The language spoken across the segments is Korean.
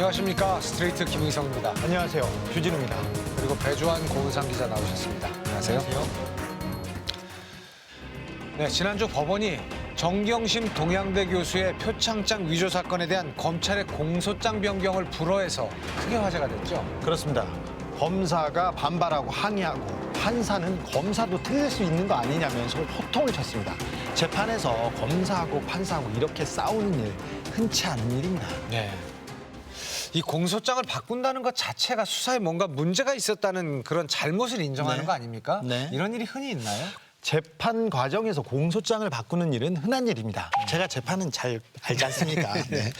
안녕하십니까. 스트레이트 김의성입니다. 안녕하세요. 주진우입니다. 그리고 배주환 고은상 기자 나오셨습니다. 안녕하세요. 네, 지난주 법원이 정경심 동양대 교수의 표창장 위조 사건에 대한 검찰의 공소장 변경을 불허해서 크게 화제가 됐죠. 그렇습니다. 검사가 반발하고 항의하고 판사는 검사도 틀릴 수 있는 거 아니냐면서 호통을 쳤습니다. 재판에서 검사하고 판사하고 이렇게 싸우는 일 흔치 않은 일입니다. 네. 이 공소장을 바꾼다는 것 자체가 수사에 뭔가 문제가 있었다는 그런 잘못을 인정하는 네. 거 아닙니까? 네. 이런 일이 흔히 있나요? 재판 과정에서 공소장을 바꾸는 일은 흔한 일입니다. 제가 재판은 잘 알지 않습니까? 네.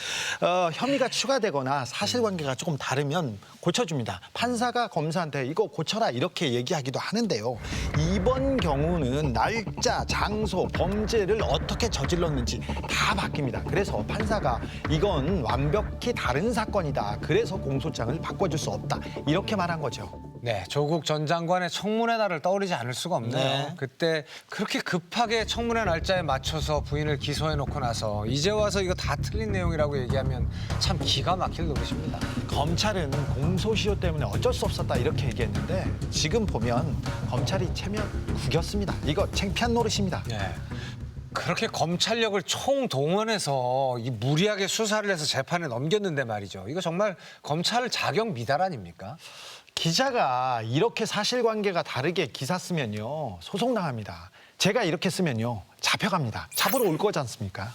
혐의가 추가되거나 사실관계가 조금 다르면 고쳐줍니다. 판사가 검사한테 이거 고쳐라 이렇게 얘기하기도 하는데요. 이번 경우는 날짜, 장소, 범죄를 어떻게 저질렀는지 다 바뀝니다. 그래서 판사가 이건 완벽히 다른 사건이다. 그래서 공소장을 바꿔줄 수 없다. 이렇게 말한 거죠. 네, 조국 전 장관의 청문회 날을 떠올리지 않을 수가 없네요. 네. 그때 그렇게 급하게 청문회 날짜에 맞춰서 부인을 기소해놓고 나서 이제 와서 이거 다 틀린 내용이라고 얘기하면 참 기가 막힐 노릇입니다. 검찰은 공소시효 때문에 어쩔 수 없었다 이렇게 얘기했는데 지금 보면 검찰이 체면 구겼습니다. 이거 창피한 노릇입니다. 네. 그렇게 검찰력을 총동원해서 이 무리하게 수사를 해서 재판에 넘겼는데 말이죠. 이거 정말 검찰 자격 미달 아닙니까? 기자가 이렇게 사실관계가 다르게 기사 쓰면요 소송당합니다. 제가 이렇게 쓰면요 잡혀갑니다. 잡으러 올 거지 않습니까?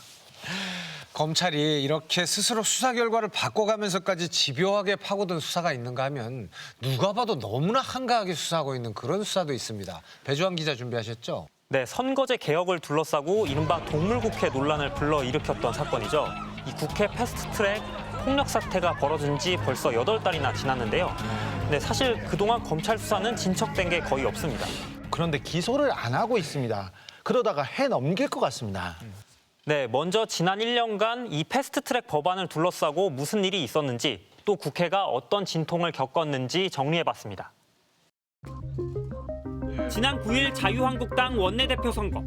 검찰이 이렇게 스스로 수사 결과를 바꿔가면서까지 집요하게 파고든 수사가 있는가 하면 누가 봐도 너무나 한가하게 수사하고 있는 그런 수사도 있습니다. 배주환 기자 준비하셨죠? 네, 선거제 개혁을 둘러싸고 이른바 동물국회 논란을 불러일으켰던 사건이죠. 이 국회 패스트트랙 폭력 사태가 벌어진 지 벌써 8달이나 지났는데요. 네, 사실 그동안 검찰 수사는 진척된 게 거의 없습니다. 그런데 기소를 안 하고 있습니다. 그러다가 해 넘길 것 같습니다. 네, 먼저 지난 1년간 이 패스트트랙 법안을 둘러싸고 무슨 일이 있었는지 또 국회가 어떤 진통을 겪었는지 정리해봤습니다. 지난 9일 자유한국당 원내대표 선거.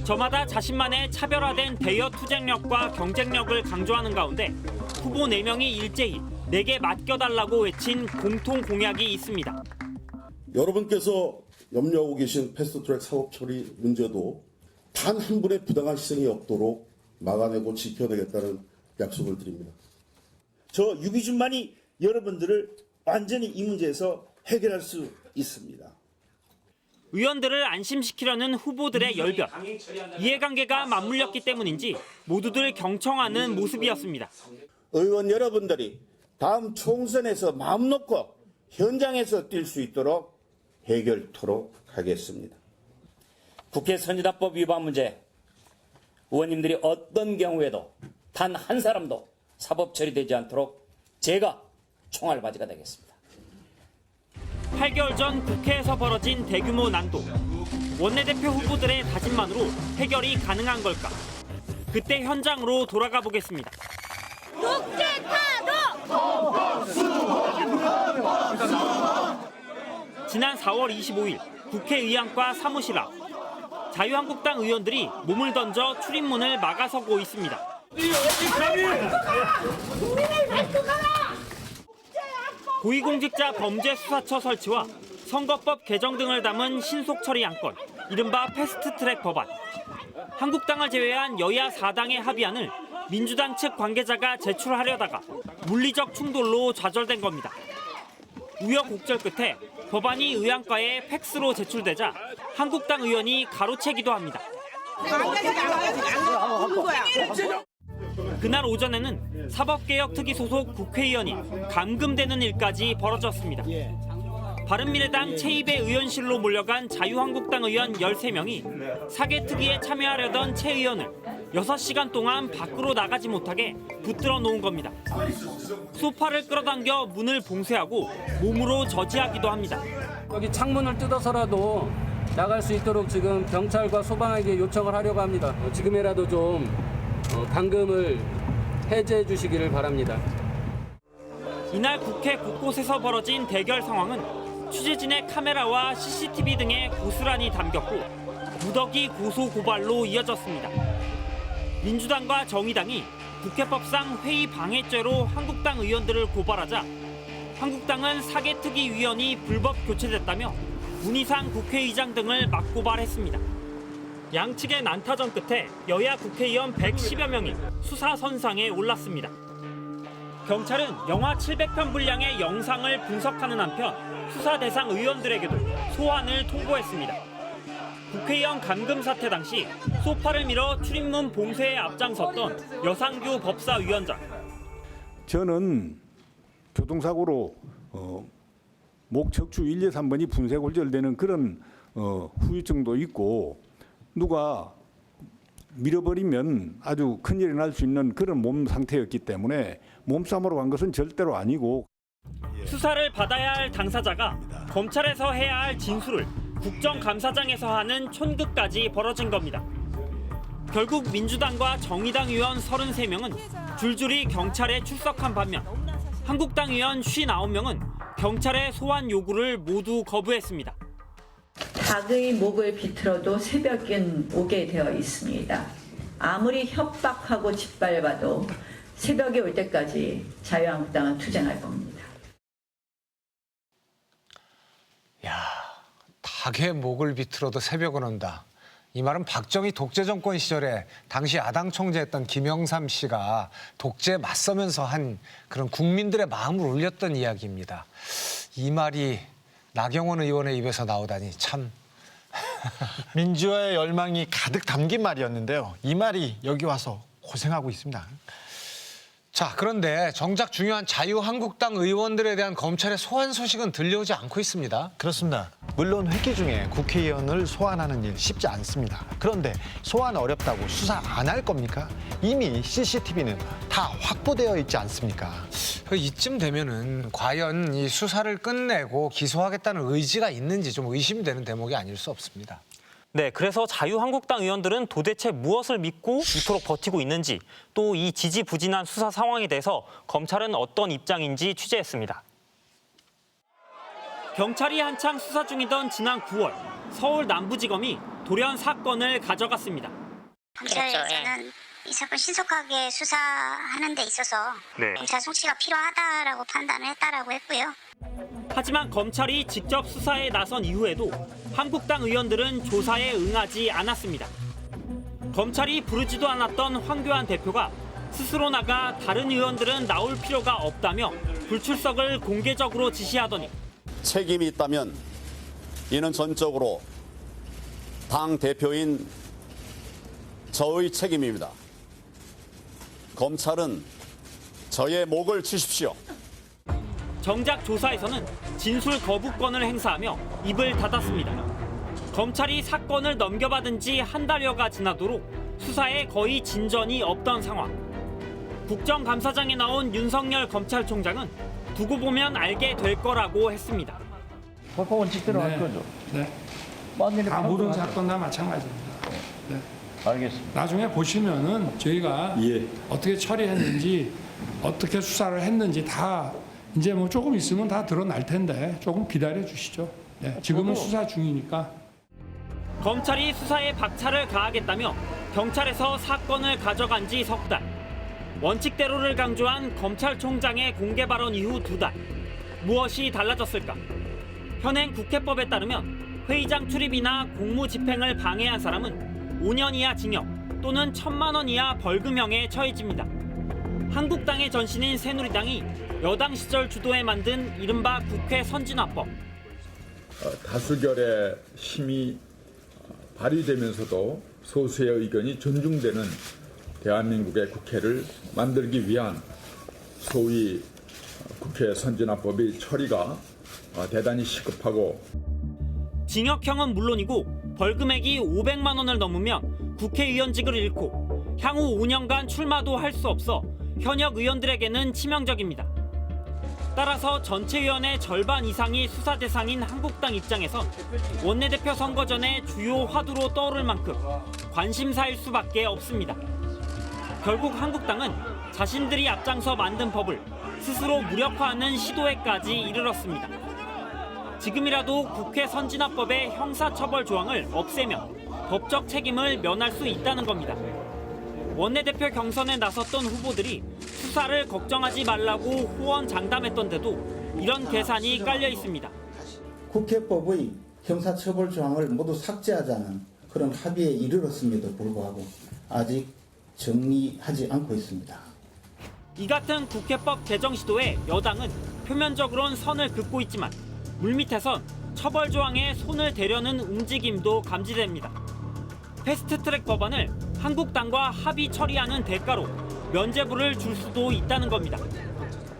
저마다 자신만의 차별화된 대여 투쟁력과 경쟁력을 강조하는 가운데 후보 4명이 일제히 내게 맡겨달라고 외친 공통 공약이 있습니다. 여러분께서 염려하고 계신 패스트트랙 사법 처리 문제도 단 한 분의 부당한 희생이 없도록 막아내고 지켜내겠다는 약속을 드립니다. 저 유기준만이 여러분들을 완전히 이 문제에서 해결할 수 있습니다. 의원들을 안심시키려는 후보들의 열변. 이해관계가 맞물렸기 때문인지 모두들 경청하는 모습이었습니다. 의원 여러분들이 다음 총선에서 마음 놓고 현장에서 뛸 수 있도록 해결토록 하겠습니다. 국회 선진화법 위반 문제, 의원님들이 어떤 경우에도 단 한 사람도 사법 처리되지 않도록 제가 총알바지가 되겠습니다. 8개월 전 국회에서 벌어진 대규모 난도. 원내대표 후보들의 다짐만으로 해결이 가능한 걸까? 그때 현장으로 돌아가 보겠습니다. 지난 4월 25일 국회의안과 사무실 앞. 자유한국당 의원들이 몸을 던져 출입문을 막아서고 있습니다. 고위공직자 범죄수사처 설치와 선거법 개정 등을 담은 신속처리 안건, 이른바 패스트트랙 법안. 한국당을 제외한 여야 4당의 합의안을 민주당 측 관계자가 제출하려다가 물리적 충돌로 좌절된 겁니다. 우여곡절 끝에 법안이 의안과에 팩스로 제출되자 한국당 의원이 가로채기도 합니다. 그날 오전에는 사법개혁특위 소속 국회의원이 감금되는 일까지 벌어졌습니다. 바른미래당 최입의 의원실로 몰려간 자유한국당 의원 13명이 사개특위에 참여하려던 최 의원을 6시간 동안 밖으로 나가지 못하게 붙들어 놓은 겁니다. 소파를 끌어당겨 문을 봉쇄하고 몸으로 저지하기도 합니다. 여기 창문을 뜯어서라도 나갈 수 있도록 지금 경찰과 소방에게 요청을 하려고 합니다. 지금이라도 좀 감금을 해제해 주시기를 바랍니다. 이날 국회 곳곳에서 벌어진 대결 상황은 취재진의 카메라와 CCTV 등에 고스란히 담겼고 무더기 고소 고발로 이어졌습니다. 민주당과 정의당이 국회법상 회의 방해죄로 한국당 의원들을 고발하자 한국당은 사개특위위원이 불법 교체됐다며 문희상 국회의장 등을 맞고발했습니다. 양측의 난타전 끝에 여야 국회의원 110여 명이 수사 선상에 올랐습니다. 경찰은 영화 700편 분량의 영상을 분석하는 한편 수사 대상 의원들에게도 소환을 통보했습니다. 국회의원 감금 사태 당시 소파를 밀어 출입문 봉쇄에 앞장섰던 여상규 법사위원장. 저는 교통사고로 목 척추 1, 2, 3번이 분쇄골절되는 그런 후유증도 있고 누가 밀어버리면 아주 큰일이 날 수 있는 그런 몸 상태였기 때문에 몸싸움으로 간 것은 절대로 아니고. 수사를 받아야 할 당사자가 검찰에서 해야 할 진술을 국정감사장에서 하는 촌극까지 벌어진 겁니다. 결국 민주당과 정의당 의원 33명은 줄줄이 경찰에 출석한 반면 한국당 의원 59명은 경찰의 소환 요구를 모두 거부했습니다. 닭의 목을 비틀어도 새벽엔 오게 되어 있습니다. 아무리 협박하고 짓밟아도 새벽에 올 때까지 자유한국당은 투쟁할 겁니다. 야, 닭의 목을 비틀어도 새벽은 온다. 이 말은 박정희 독재 정권 시절에 당시 야당 총재였던 김영삼 씨가 독재에 맞서면서 한 그런 국민들의 마음을 울렸던 이야기입니다. 이 말이 나경원 의원의 입에서 나오다니 참. 민주화의 열망이 가득 담긴 말이었는데요. 이 말이 여기 와서 고생하고 있습니다. 자, 그런데 정작 중요한 자유한국당 의원들에 대한 검찰의 소환 소식은 들려오지 않고 있습니다. 그렇습니다. 물론 회기 중에 국회의원을 소환하는 일 쉽지 않습니다. 그런데 소환 어렵다고 수사 안 할 겁니까? 이미 CCTV는 다 확보되어 있지 않습니까? 이쯤 되면은 과연 이 수사를 끝내고 기소하겠다는 의지가 있는지 좀 의심되는 대목이 아닐 수 없습니다. 네, 그래서 자유한국당 의원들은 도대체 무엇을 믿고 이토록 버티고 있는지 또 이 지지부진한 수사 상황에 대해서 검찰은 어떤 입장인지 취재했습니다. 경찰이 한창 수사 중이던 지난 9월 서울 남부지검이 돌연 사건을 가져갔습니다. 검찰에서는 이 사건 신속하게 수사하는 데 있어서 검찰 송치가 필요하다라고 판단을 했다라고 했고요. 하지만 검찰이 직접 수사에 나선 이후에도 한국당 의원들은 조사에 응하지 않았습니다. 검찰이 부르지도 않았던 황교안 대표가 스스로 나가 다른 의원들은 나올 필요가 없다며 불출석을 공개적으로 지시하더니 책임이 있다면 이는 전적으로 당 대표인 저의 책임입니다. 검찰은 저의 목을 치십시오. 정작 조사에서는 진술 거부권을 행사하며 입을 닫았습니다. 검찰이 사건을 넘겨받은 지 한 달여가 지나도록 수사에 거의 진전이 없던 상황. 국정감사장에 나온 윤석열 검찰총장은 두고 보면 알게 될 거라고 했습니다. 법과 원칙대로 할 거죠. 네. 다 모든 사건 다 마찬가지입니다. 네. 알겠습니다. 나중에 보시면은 저희가 어떻게 처리했는지, 어떻게 수사를 했는지 다 이제 뭐 조금 있으면 다 드러날 텐데 조금 기다려 주시죠. 네. 지금은 수사 중이니까. 검찰이 수사에 박차를 가하겠다며 경찰에서 사건을 가져간 지 석 달. 원칙대로를 강조한 검찰총장의 공개 발언 이후 2달. 무엇이 달라졌을까? 현행 국회법에 따르면 회의장 출입이나 공무 집행을 방해한 사람은 5년 이하 징역 또는 1,000만 원 이하 벌금형에 처해집니다. 한국당의 전신인 새누리당이 여당 시절 주도해 만든 이른바 국회 선진화법. 다수결의 힘이 발휘되면서도 소수의 의견이 존중되는 대한민국의 국회를 만들기 위한 소위 국회 선진화법의 처리가 대단히 시급하고 징역형은 물론이고 벌금액이 500만 원을 넘으면 국회의원직을 잃고 향후 5년간 출마도 할 수 없어 현역 의원들에게는 치명적입니다. 따라서 전체 의원의 절반 이상이 수사 대상인 한국당 입장에선 원내대표 선거 전에 주요 화두로 떠오를 만큼 관심사일 수밖에 없습니다. 결국 한국당은 자신들이 앞장서 만든 법을 스스로 무력화하는 시도에까지 이르렀습니다. 지금이라도 국회 선진화법의 형사처벌 조항을 없애면 법적 책임을 면할 수 있다는 겁니다. 원내대표 경선에 나섰던 후보들이 수사를 걱정하지 말라고 호언장담했던데도 이런 계산이 깔려 있습니다. 국회법의 형사처벌 조항을 모두 삭제하자는 그런 합의에 이르렀음에도 불구하고 아직 정리하지 않고 있습니다. 이 같은 국회법 개정 시도에 여당은 표면적으론 선을 긋고 있지만 물밑에선 처벌 조항에 손을 대려는 움직임도 감지됩니다. 패스트트랙 법안을 한국당과 합의 처리하는 대가로 면죄부를 줄 수도 있다는 겁니다.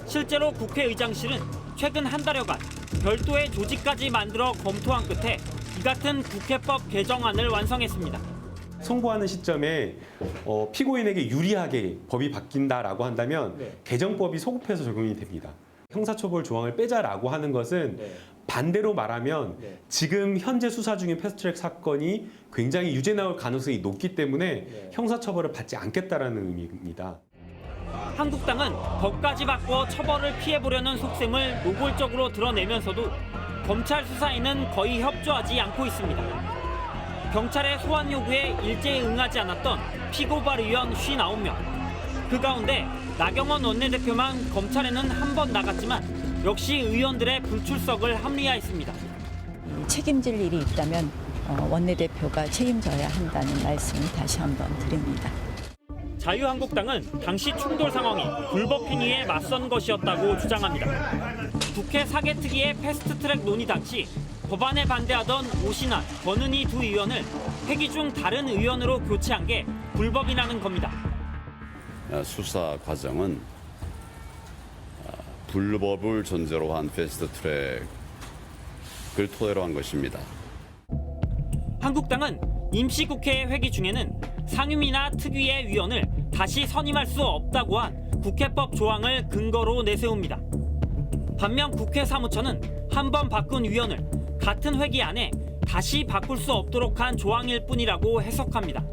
실제로 국회의장실은 최근 한 달여간 별도의 조직까지 만들어 검토한 끝에 이 같은 국회법 개정안을 완성했습니다. 선고하는 시점에 피고인에게 유리하게 법이 바뀐다라고 한다면 개정법이 소급해서 적용이 됩니다. 형사처벌 조항을 빼자라고 하는 것은 반대로 말하면 지금 현재 수사 중인 패스트트랙 사건이 굉장히 유죄 나올 가능성이 높기 때문에 형사처벌을 받지 않겠다라는 의미입니다. 한국당은 법까지 바꿔 처벌을 피해보려는 속셈을 노골적으로 드러내면서도 검찰 수사에는 거의 협조하지 않고 있습니다. 경찰의 소환 요구에 일제히 응하지 않았던 피고발 의원 59명. 그 가운데 나경원 원내대표만 검찰에는 한 번 나갔지만 역시 의원들의 불출석을 합리화했습니다. 책임질 일이 있다면 원내대표가 책임져야 한다는 말씀을 다시 한번 드립니다. 자유한국당은 당시 충돌 상황이 불법 행위에 맞선 것이었다고 주장합니다. 국회 사개특위의 패스트트랙 논의 당시 법안에 반대하던 오신환, 권은희 두 의원을 회기 중 다른 의원으로 교체한 게 불법이라는 겁니다. 수사 과정은 불법을 전제로 한 패스트트랙을 토대로 한 것입니다. 한국당은 임시국회 회기 중에는 상임위나 특위의 위원을 다시 선임할 수 없다고 한 국회법 조항을 근거로 내세웁니다. 반면 국회 사무처는 한 번 바꾼 위원을 같은 회기 안에 다시 바꿀 수 없도록 한 조항일 뿐이라고 해석합니다.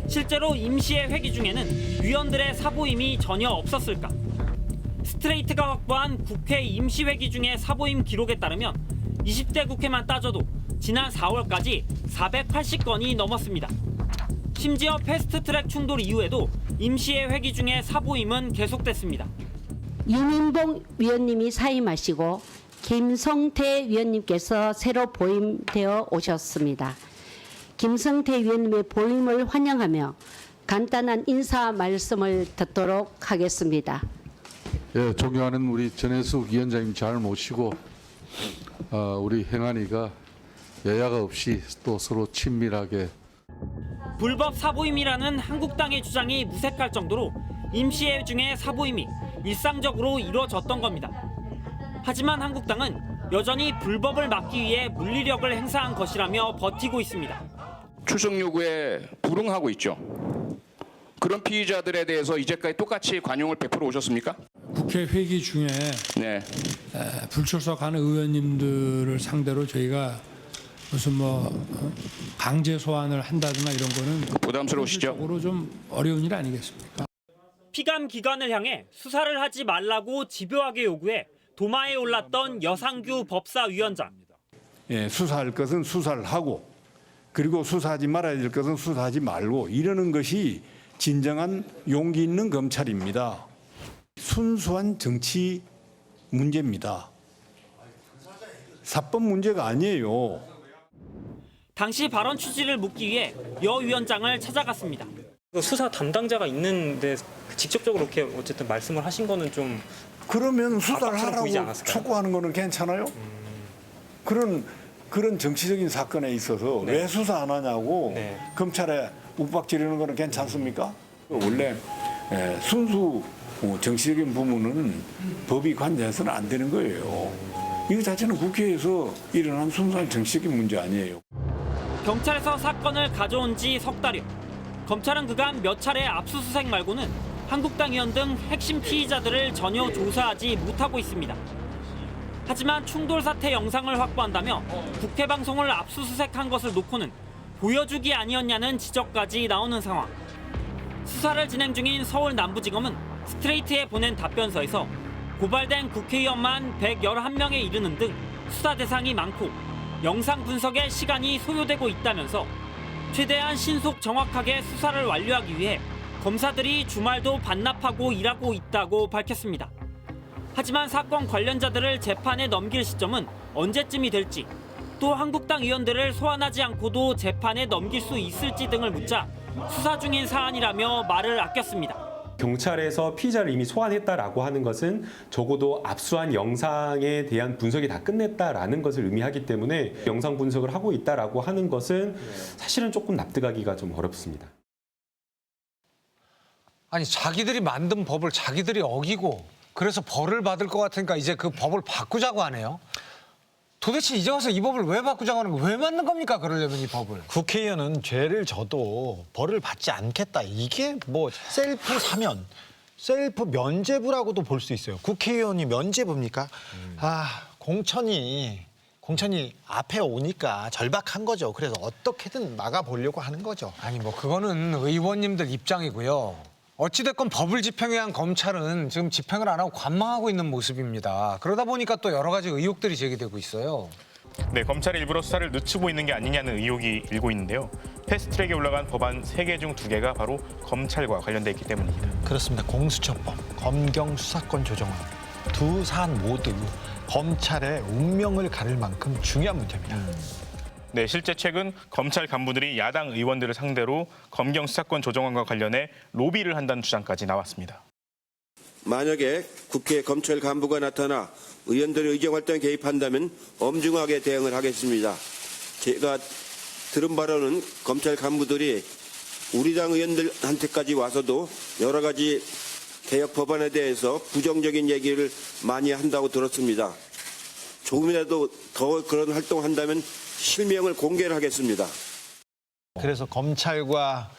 실제로 임시의 회기 중에는 위원들의 사보임이 전혀 없었을까? 스트레이트가 확보한 국회 임시회기 중에 사보임 기록에 따르면 20대 국회만 따져도 지난 4월까지 480건이 넘었습니다. 심지어 패스트트랙 충돌 이후에도 임시의 회기 중에 사보임은 계속됐습니다. 유민봉 위원님이 사임하시고 김성태 위원님께서 새로 보임되어 오셨습니다. 김성태 위원님의 보임을 환영하며 간단한 인사 말씀을 듣도록 하겠습니다. 예, 존경하는 우리 전혜숙 위원장님 잘 모시고 우리 행안위가 여야가 없이 또 서로 친밀하게 불법 사보임이라는 한국당의 주장이 무색할 정도로 임시회 중에 사보임이 일상적으로 이루어졌던 겁니다. 하지만 한국당은 여전히 불법을 막기 위해 물리력을 행사한 것이라며 버티고 있습니다. 출석 요구에 불응하고 있죠. 그런 피의자들에 대해서 이제까지 똑같이 관용을 베풀어 오셨습니까? 국회 회기 중에 불출석하는 의원님들을 상대로 저희가 무슨 강제 소환을 한다든가 이런 거는 부담스러우시죠? 현실적으로 좀 어려운 일 아니겠습니까? 피감 기관을 향해 수사를 하지 말라고 집요하게 요구해 도마에 올랐던 여상규 법사위원장. 예, 수사할 것은 수사를 하고 그리고 수사하지 말아야 될 것은 수사하지 말고 이러는 것이 진정한 용기 있는 검찰입니다. 순수한 정치 문제입니다. 사법 문제가 아니에요. 당시 발언 취지를 묻기 위해 여 위원장을 찾아갔습니다. 수사 담당자가 있는데 직접적으로 이렇게 어쨌든 말씀을 하신 거는 좀 그러면 수사를 하라고 않았을까요? 촉구하는 거는 괜찮아요? 그런 정치적인 사건에 있어서 왜 수사 안 하냐고 검찰에 욱박지르는 거는 괜찮습니까? 원래 순수 정치적인 부분은 법이 관여해서는 안 되는 거예요. 이거 자체는 국회에서 일어난 순수한 정치적인 문제 아니에요. 경찰에서 사건을 가져온 지 석 달여. 검찰은 그간 몇 차례 압수수색 말고는 한국당 의원 등 핵심 피의자들을 전혀 조사하지 못하고 있습니다. 하지만 충돌 사태 영상을 확보한다며 국회 방송을 압수수색한 것을 놓고는 보여주기 아니었냐는 지적까지 나오는 상황. 수사를 진행 중인 서울 남부지검은 스트레이트에 보낸 답변서에서 고발된 국회의원만 111명에 이르는 등 수사 대상이 많고 영상 분석에 시간이 소요되고 있다면서 최대한 신속 정확하게 수사를 완료하기 위해 검사들이 주말도 반납하고 일하고 있다고 밝혔습니다. 하지만 사건 관련자들을 재판에 넘길 시점은 언제쯤이 될지, 또 한국당 의원들을 소환하지 않고도 재판에 넘길 수 있을지 등을 묻자 수사 중인 사안이라며 말을 아꼈습니다. 경찰에서 피의자를 이미 소환했다라고 하는 것은 적어도 압수한 영상에 대한 분석이 다 끝냈다라는 것을 의미하기 때문에 영상 분석을 하고 있다라고 하는 것은 사실은 조금 납득하기가 좀 어렵습니다. 아니 자기들이 만든 법을 자기들이 어기고 그래서 벌을 받을 것 같으니까 이제 그 법을 바꾸자고 하네요. 도대체 이제 와서 이 법을 왜 바꾸자고 하는 거예요? 왜 만든 겁니까? 그러려면 이 법을. 국회의원은 죄를 져도 벌을 받지 않겠다. 이게 뭐 셀프 사면, 셀프 면죄부라고도 볼 수 있어요. 국회의원이 면죄부입니까? 공천이 앞에 오니까 절박한 거죠. 그래서 어떻게든 막아보려고 하는 거죠. 아니 뭐 그거는 의원님들 입장이고요. 어찌됐건 법을 집행해야 한 검찰은 지금 집행을 안 하고 관망하고 있는 모습입니다. 그러다 보니까 또 여러 가지 의혹들이 제기되고 있어요. 네, 검찰이 일부러 수사를 늦추고 있는 게 아니냐는 의혹이 일고 있는데요. 패스트트랙에 올라간 법안 3개 중 2개가 바로 검찰과 관련돼 있기 때문입니다. 그렇습니다. 공수처법, 검경 수사권 조정안 두 사안 모두 검찰의 운명을 가를 만큼 중요한 문제입니다. 네, 실제 최근 검찰 간부들이 야당 의원들을 상대로 검경 수사권 조정안과 관련해 로비를 한다는 주장까지 나왔습니다. 만약에 국회 검찰 간부가 나타나 의원들의 의정활동에 개입한다면 엄중하게 대응을 하겠습니다. 제가 들은 바로는 검찰 간부들이 우리 당 의원들한테까지 와서도 여러 가지 개혁 법안에 대해서 부정적인 얘기를 많이 한다고 들었습니다. 조금이라도 더 그런 활동한다면 실명을 공개를 하겠습니다. 그래서 검찰과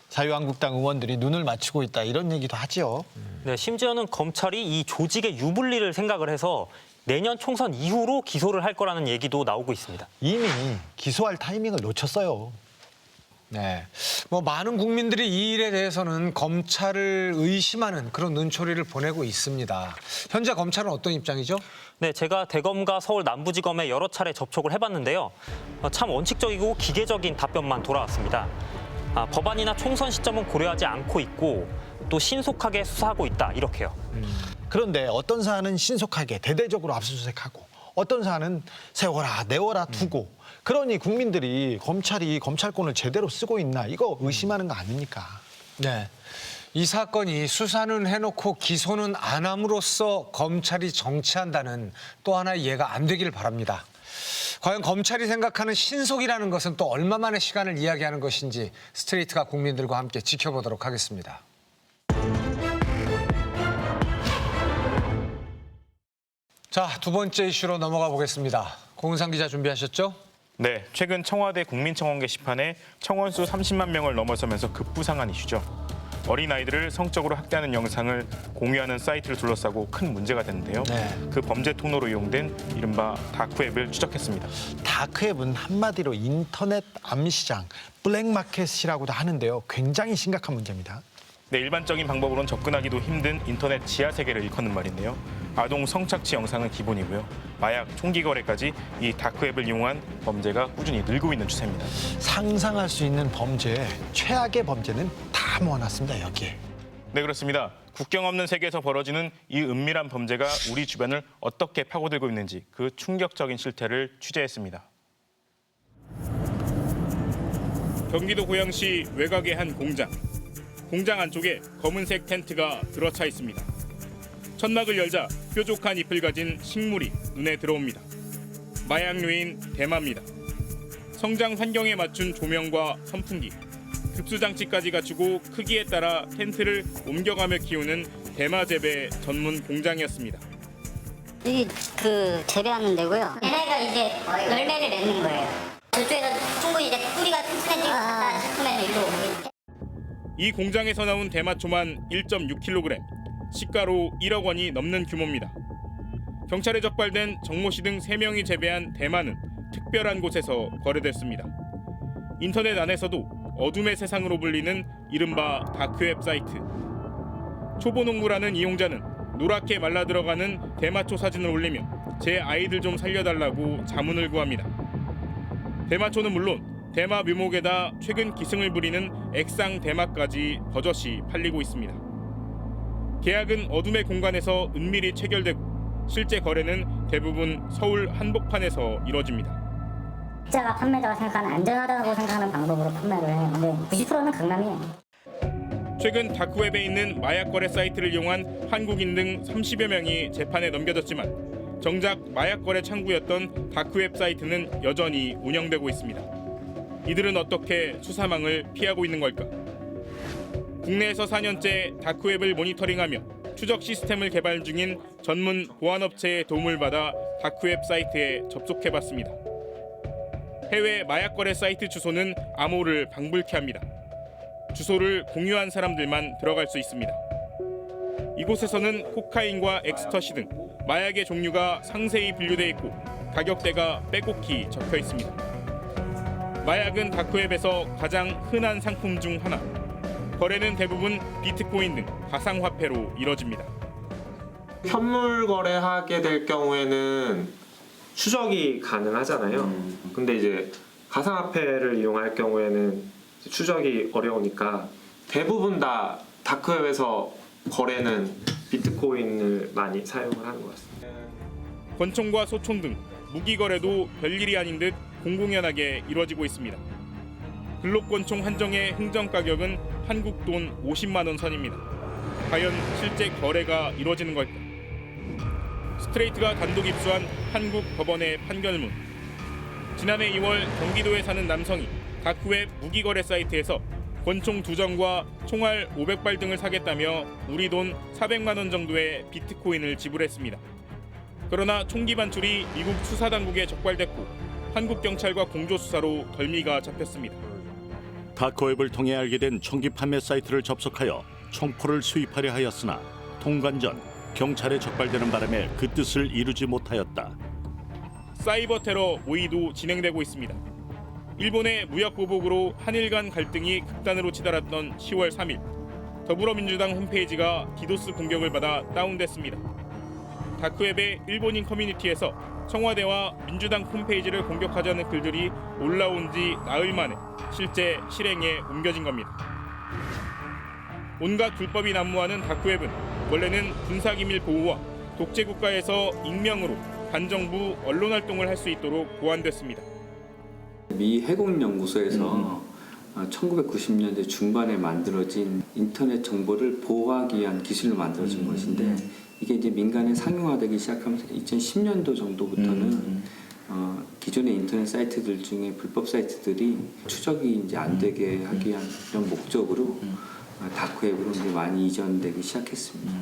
자유한국당 의원들이 눈을 맞추고 있다 이런 얘기도 하죠. 네, 심지어는 검찰이 이 조직의 유불리를 생각을 해서 내년 총선 이후로 기소를 할 거라는 얘기도 나오고 있습니다. 이미 기소할 타이밍을 놓쳤어요. 네, 뭐 많은 국민들이 이 일에 대해서는 검찰을 의심하는 그런 눈초리를 보내고 있습니다. 현재 검찰은 어떤 입장이죠? 네, 제가 대검과 서울 남부지검에 여러 차례 접촉을 해봤는데요. 참 원칙적이고 기계적인 답변만 돌아왔습니다. 법안이나 총선 시점은 고려하지 않고 있고 또 신속하게 수사하고 있다, 이렇게요. 그런데 어떤 사안은 신속하게 대대적으로 압수수색하고 어떤 사안은 세워라 내워라 두고 그러니 국민들이 검찰이 검찰권을 제대로 쓰고 있나 이거 의심하는 거 아닙니까? 네. 이 사건이 수사는 해놓고 기소는 안 함으로써 검찰이 정치한다는 또 하나의 예가 안 되길 바랍니다. 과연 검찰이 생각하는 신속이라는 것은 또 얼마만의 시간을 이야기하는 것인지 스트레이트가 국민들과 함께 지켜보도록 하겠습니다. 자, 두 번째 이슈로 넘어가 보겠습니다. 고은상 기자 준비하셨죠? 네, 최근 청와대 국민청원 게시판에 청원수 30만 명을 넘어서면서 급부상한 이슈죠. 어린아이들을 성적으로 학대하는 영상을 공유하는 사이트를 둘러싸고 큰 문제가 됐는데요. 그 범죄 통로로 이용된 이른바 다크웹을 추적했습니다. 다크웹은 한마디로 인터넷 암시장, 블랙마켓이라고도 하는데요. 굉장히 심각한 문제입니다. 네, 일반적인 방법으로는 접근하기도 힘든 인터넷 지하 세계를 일컫는 말인데요. 아동 성착취 영상은 기본이고요. 마약, 총기 거래까지 이 다크웹을 이용한 범죄가 꾸준히 늘고 있는 추세입니다. 상상할 수 있는 범죄, 최악의 범죄는 다 모아놨습니다, 여기에. 네, 그렇습니다. 국경 없는 세계에서 벌어지는 이 은밀한 범죄가 우리 주변을 어떻게 파고들고 있는지 그 충격적인 실태를 취재했습니다. 경기도 고양시 외곽의 한 공장. 공장 안쪽에 검은색 텐트가 들어차 있습니다. 천막을 열자 뾰족한 잎을 가진 식물이 눈에 들어옵니다. 마약류인 대마입니다. 성장 환경에 맞춘 조명과 선풍기, 급수장치까지 갖추고 크기에 따라 텐트를 옮겨가며 키우는 대마 재배 전문 공장이었습니다. 이 재배하는 데고요. 얘네가 이제 열매를 맺는 거예요. 저쪽에서 충분히 이제 뿌리가 튼튼해지고 싶으면 일로 오고. 이 공장에서 나온 대마초만 1.6kg, 시가로 1억 원이 넘는 규모입니다. 경찰에 적발된 정모 씨 등 3명이 재배한 대마는 특별한 곳에서 거래됐습니다. 인터넷 안에서도 어둠의 세상으로 불리는 이른바 다크웹 사이트. 초보농부라는 이용자는 노랗게 말라 들어가는 대마초 사진을 올리며 제 아이들 좀 살려달라고 자문을 구합니다. 대마초는 물론 대마 묘목에다 최근 기승을 부리는 액상 대마까지 버젓이 팔리고 있습니다. 계약은 어둠의 공간에서 은밀히 체결되고 실제 거래는 대부분 서울 한복판에서 이뤄집니다. 각자가 판매자가 생각하는 안전하다고 생각하는 방법으로 판매를 해요. 근데 90%는 강남이에요. 최근 다크웹에 있는 마약 거래 사이트를 이용한 한국인 등 30여 명이 재판에 넘겨졌지만 정작 마약 거래 창구였던 다크웹 사이트는 여전히 운영되고 있습니다. 이들은 어떻게 수사망을 피하고 있는 걸까? 국내에서 4년째 다크웹을 모니터링하며 추적 시스템을 개발 중인 전문 보안업체의 도움을 받아 다크웹 사이트에 접속해봤습니다. 해외 마약 거래 사이트 주소는 암호를 방불케 합니다. 주소를 공유한 사람들만 들어갈 수 있습니다. 이곳에서는 코카인과 엑스터시 등 마약의 종류가 상세히 분류돼 있고 가격대가 빼곡히 적혀 있습니다. 마약은 다크웹에서 가장 흔한 상품 중 하나. 거래는 대부분 비트코인 등 가상화폐로 이뤄집니다. 현물 거래하게 될 경우에는 추적이 가능하잖아요. 근데 이제 가상화폐를 이용할 경우에는 추적이 어려우니까 대부분 다 다크웹에서 거래는 비트코인을 많이 사용을 하는 것 같습니다. 권총과 소총 등 무기 거래도 별일이 아닌 듯 공공연하게 이루어지고 있습니다. 글록권총 한정의 흥정 가격은 한국 돈 50만 원 선입니다. 과연 실제 거래가 이루어지는 걸까? 스트레이트가 단독 입수한 한국 법원의 판결문. 지난해 2월 경기도에 사는 남성이 다크웹 무기거래 사이트에서 권총 2정과 총알 500발 등을 사겠다며 우리 돈 400만 원 정도의 비트코인을 지불했습니다. 그러나 총기 반출이 미국 수사당국에 적발됐고 한국 경찰과 공조 수사로 덜미가 잡혔습니다. 다크웹을 통해 알게 된 총기 판매 사이트를 접속하여 총포를 수입하려 하였으나 통관 전 경찰에 적발되는 바람에 그 뜻을 이루지 못하였다. 사이버 테러 모의도 진행되고 있습니다. 일본의 무역 보복으로 한일 간 갈등이 극단으로 치달았던 10월 3일 더불어민주당 홈페이지가 디도스 공격을 받아 다운됐습니다. 다크웹의 일본인 커뮤니티에서 청와대와 민주당 홈페이지를 공격하자는 글들이 올라온 지 나흘 만에 실제 실행에 옮겨진 겁니다. 온갖 불법이 난무하는 다크웹은 원래는 군사기밀 보호와 독재국가에서 익명으로 반정부 언론 활동을 할 수 있도록 보완됐습니다. 미 해공연구소에서 1990년대 중반에 만들어진 인터넷 정보를 보호하기 위한 기술로 만들어진 것인데 이게 이제 민간에 상용화되기 시작하면서 2010년도 정도부터는 기존의 인터넷 사이트들 중에 불법 사이트들이 추적이 이제 안 되게 하기 위한 이런 목적으로 다크웹으로 이제 많이 이전되기 시작했습니다.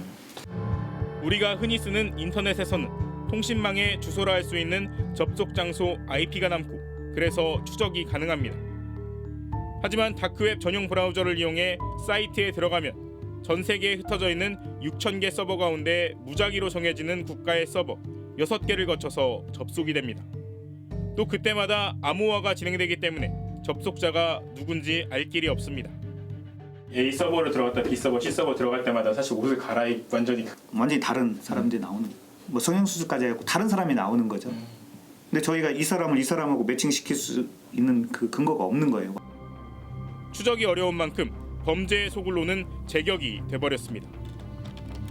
우리가 흔히 쓰는 인터넷에서는 통신망의 주소라 할 수 있는 접속 장소 IP가 남고 그래서 추적이 가능합니다. 하지만 다크웹 전용 브라우저를 이용해 사이트에 들어가면 전 세계에 흩어져 있는 6,000개 서버 가운데 무작위로 정해지는 국가의 서버 6개를 거쳐서 접속이 됩니다. 또 그때마다 암호화가 진행되기 때문에 접속자가 누군지 알 길이 없습니다. A 서버로 들어갔다 B 서버, C 서버 들어갈 때마다 사실 옷을 갈아입고 완전히 다른 사람들이 나오는 뭐 성형수술까지 하고 다른 사람이 나오는 거죠. 근데 저희가 이 사람을 이 사람하고 매칭시킬 수 있는 그 근거가 없는 거예요. 추적이 어려운 만큼 범죄의 소굴로는 제격이 돼버렸습니다.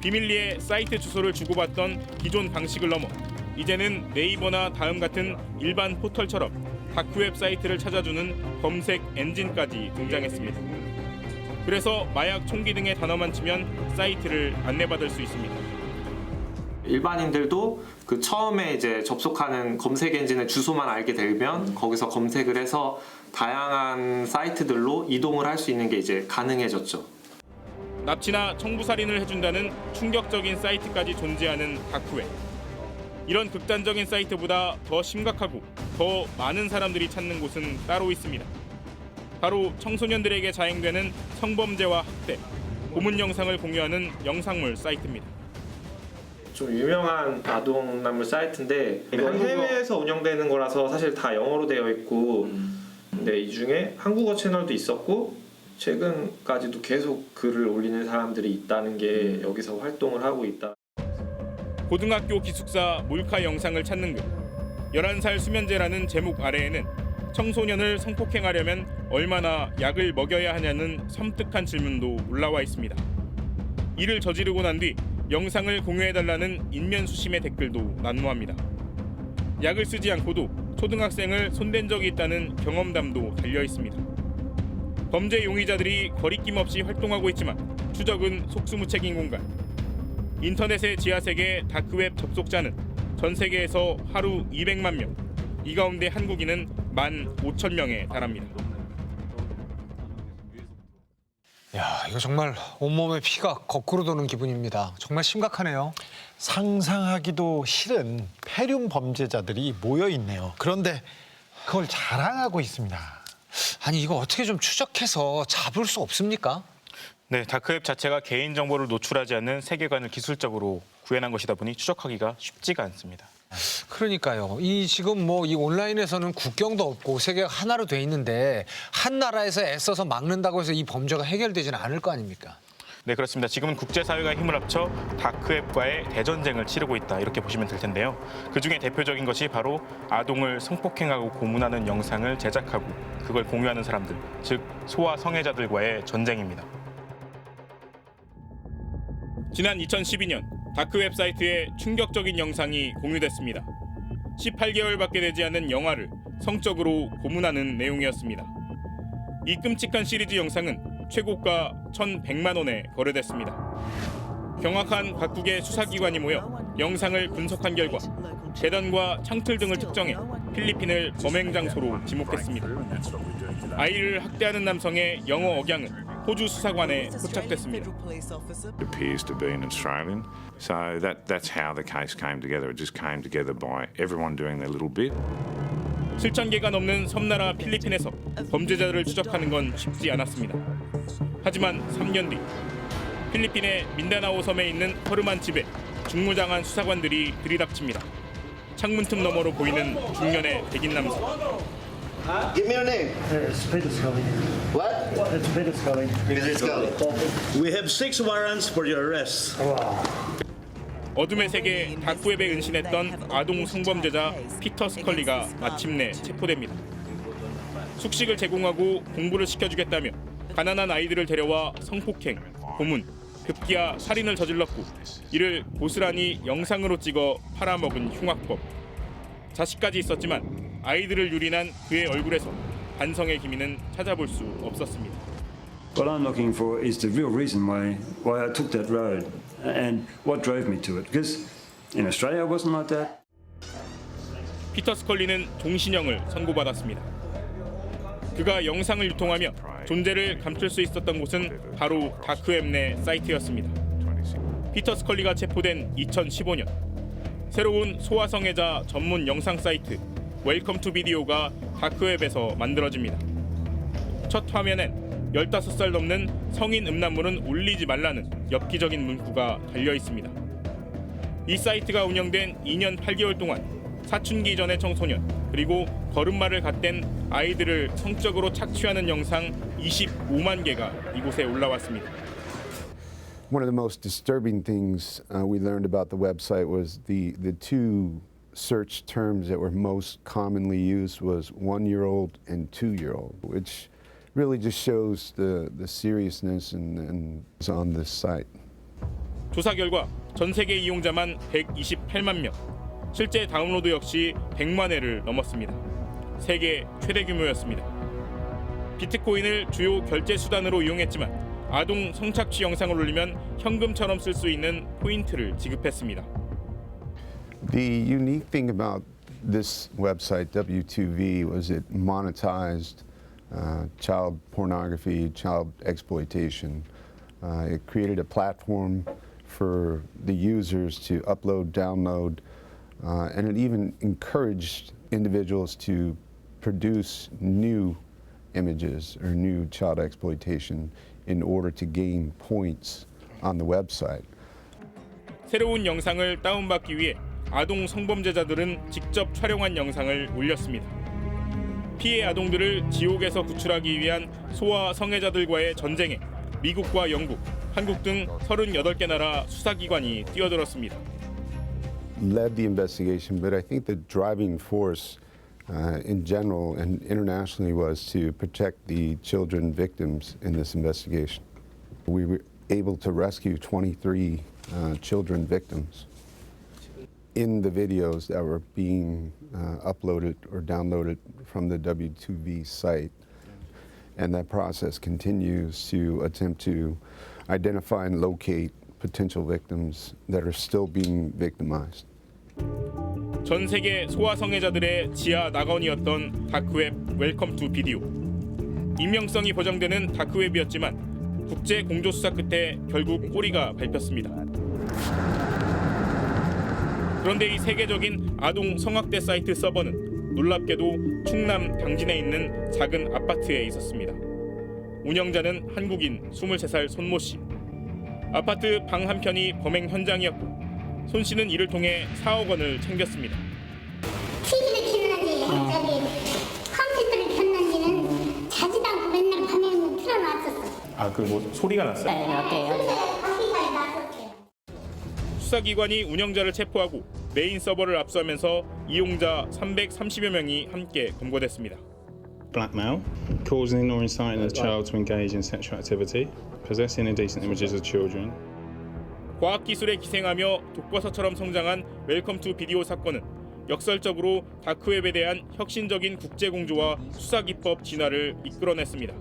비밀리에 사이트 주소를 주고받던 기존 방식을 넘어 이제는 네이버나 다음 같은 일반 포털처럼 다크웹 사이트를 찾아주는 검색 엔진까지 등장했습니다. 그래서 마약, 총기 등의 단어만 치면 사이트를 안내받을 수 있습니다. 일반인들도 그 처음에 이제 접속하는 검색 엔진의 주소만 알게 되면 거기서 검색을 해서 다양한 사이트들로 이동을 할 수 있는 게 이제 가능해졌죠. 납치나 청부살인을 해준다는 충격적인 사이트까지 존재하는 다크웹. 이런 극단적인 사이트보다 더 심각하고 더 많은 사람들이 찾는 곳은 따로 있습니다. 바로 청소년들에게 자행되는 성범죄와 학대, 고문 영상을 공유하는 영상물 사이트입니다. 좀 유명한 아동남물 사이트인데 해외에서 운영되는 거라서 사실 다 영어로 되어 있고 근데 이 중에 한국어 채널도 있었고 최근까지도 계속 글을 올리는 사람들이 있다는 게 여기서 활동을 하고 있다. 고등학교 기숙사 몰카 영상을 찾는 글 11살 수면제라는 제목 아래에는 청소년을 성폭행하려면 얼마나 약을 먹여야 하냐는 섬뜩한 질문도 올라와 있습니다. 이를 저지르고 난 뒤 영상을 공유해달라는 인면수심의 댓글도 난무합니다. 약을 쓰지 않고도 초등학생을 손댄 적이 있다는 경험담도 달려 있습니다. 범죄 용의자들이 거리낌 없이 활동하고 있지만 추적은 속수무책인 공간. 인터넷의 지하세계 다크웹 접속자는 전 세계에서 하루 200만 명, 이 가운데 한국인은 15,000명에 달합니다. 야, 이거 정말 온몸에 피가 거꾸로 도는 기분입니다. 정말 심각하네요. 상상하기도 싫은 폐륜 범죄자들이 모여 있네요. 그런데 그걸 자랑하고 있습니다. 아니, 이거 어떻게 좀 추적해서 잡을 수 없습니까? 네, 다크웹 자체가 개인정보를 노출하지 않는 세계관을 기술적으로 구현한 것이다 보니 추적하기가 쉽지가 않습니다. 그러니까요. 이 지금 뭐 이 온라인에서는 국경도 없고 세계가 하나로 돼 있는데 한 나라에서 애써서 막는다고 해서 이 범죄가 해결되지는 않을 거 아닙니까? 네, 그렇습니다. 지금은 국제사회가 힘을 합쳐 다크웹과의 대전쟁을 치르고 있다 이렇게 보시면 될 텐데요. 그중에 대표적인 것이 바로 아동을 성폭행하고 고문하는 영상을 제작하고 그걸 공유하는 사람들, 즉 소아 성애자들과의 전쟁입니다. 지난 2012년 다크웹 사이트에 충격적인 영상이 공유됐습니다. 18개월밖에 되지 않은 영아를 성적으로 고문하는 내용이었습니다. 이 끔찍한 시리즈 영상은 최고가 1,100만 원에 거래됐습니다. 경악한 각국의 수사기관이 모여 영상을 분석한 결과 계단과 창틀 등을 특정해 필리핀을 범행 장소로 지목했습니다. 아이를 학대하는 남성의 영어 억양은 호주 수사관에 포착됐습니다. appears to be an Australian. So that's how the case came together. It just came together by everyone doing their little bit. 7,000개가 넘는 섬나라 필리핀에서 범죄자들을 추적하는 건 쉽지 않았습니다. 하지만 3년 뒤 필리핀의 민다나오 섬에 있는 허름한 집에 중무장한 수사관들이 들이닥칩니다. 창문 틈 너머로 보이는 중년의 백인 남성. Give me your name. It's Peter Scully. What? It's Peter Scully. Peter Scully. We have 6 warrants for your arrest. 어둠의 세계 다크웹에 은신했던 아동 성범죄자 피터 스컬리가 마침내 체포됩니다. 숙식을 제공하고 공부를 시켜주겠다며 가난한 아이들을 데려와 성폭행, 고문, 급기야 살인을 저질렀고 이를 고스란히 영상으로 찍어 팔아먹은 흉악범. 자식까지 있었지만 아이들을 유린한 그의 얼굴에서 반성의 기미는 찾아볼 수 없었습니다. What I'm looking for is the real reason why I took that road and what drove me to it. Because in Australia I wasn't like that. 피터 스컬리는 종신형을 선고받았습니다. 그가 영상을 유통하며 존재를 감출 수 있었던 곳은 바로 다크웹 내 사이트였습니다. 피터 스컬리가 체포된 2015년 새로운 소아성애자 전문 영상 사이트 웰컴 투 비디오가 다크웹에서 만들어집니다. 첫 화면엔 15살 넘는 성인 음란물은 올리지 말라는 엽기적인 문구가 달려 있습니다. 이 사이트가 운영된 2년 8개월 동안 사춘기 전의 청소년 그리고 걸음마를 갖댄 아이들을 성적으로 착취하는 영상 25만 개가 이곳에 올라왔습니다. One of the most disturbing things we learned about the website was the two search terms that were most commonly used was 1-year-old and 2-year-old, which really just shows the seriousness and on this site. 조사 결과 전 세계 이용자만 128만 명, 실제 다운로드 역시 100만 회를 넘었습니다. 세계 최대 규모였습니다. 비트코인을 주요 결제 수단으로 이용했지만 아동 성착취 영상을 올리면 현금처럼 쓸 수 있는 포인트를 지급했습니다. The unique thing about this website, W2V, was it monetized child pornography, child exploitation. It created a platform for the users to upload, download, and it even encouraged individuals to produce new images or new child exploitation in order to gain points on the website. 새로운 영상을 다운받기 위해 아동 성범죄자들은 직접 촬영한 영상을 올렸습니다. 피해 아동들을 지옥에서 구출하기 위한 소아 성애자들과의 전쟁에 미국과 영국, 한국 등 38개 나라 수사기관이 뛰어들었습니다. Led the investigation, but I think the driving force in general and internationally was to protect the children victims in this investigation. We were able to rescue 23 children victims. In the videos that were being uploaded or downloaded from the W2V site. And that process continues to attempt to identify and locate potential victims that are still being victimized. 전 세계 소아 성애자들의 지하 낙원이었던 다크웹 웰컴 투 비디오. 익명성이 보장되는 다크웹이었지만 국제 공조 수사 끝에 결국 꼬리가 밟혔습니다. 그런데 이 세계적인 아동 성학대 사이트 서버는 놀랍게도 충남 당진에 있는 작은 아파트에 있었습니다. 운영자는 한국인 23살 손모 씨. 아파트 방 한 편이 범행 현장이었고 손 씨는 이를 통해 4억 원을 챙겼습니다. TV를 켰는지 저기 컴퓨터를 켰는지는 자지도 않고 맨날 밤에는 틀어놨었어. 아, 그 뭐 소리가 났어요? 네, 거기까지 났었어요. 수사기관이 운영자를 체포하고 메인 서버를 압수하면서 이용자 330여 명이 함께 검거됐습니다. Blackmail, causing or inciting a child to engage in sexual activity, possessing indecent images of children. 과학기술에 기생하며 독버섯처럼 성장한 웰컴 투 비디오 사건은 역설적으로 다크웹에 대한 혁신적인 국제공조와 수사기법 진화를 이끌어냈습니다.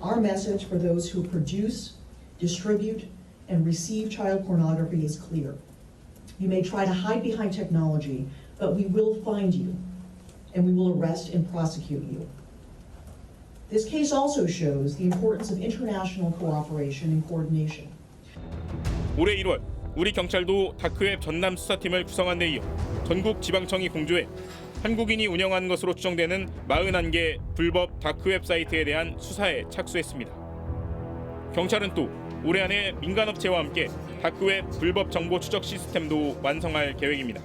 Our message for those who produce, distribute, and receive child pornography is clear. You may try to hide behind technology, but we will find you, and we will arrest and prosecute you. This case also shows the importance of international cooperation and coordination. 올해 1월 우리 경찰도 다크웹 전남 수사팀을 구성한 데 이어 전국 지방청이 공조해 한국인이 운영한 것으로 추정되는 41개 불법 다크웹 사이트에 대한 수사에 착수했습니다. 경찰은 또 올해 안에 민간업체와 함께 다크웹 불법 정보 추적 시스템도 완성할 계획입니다.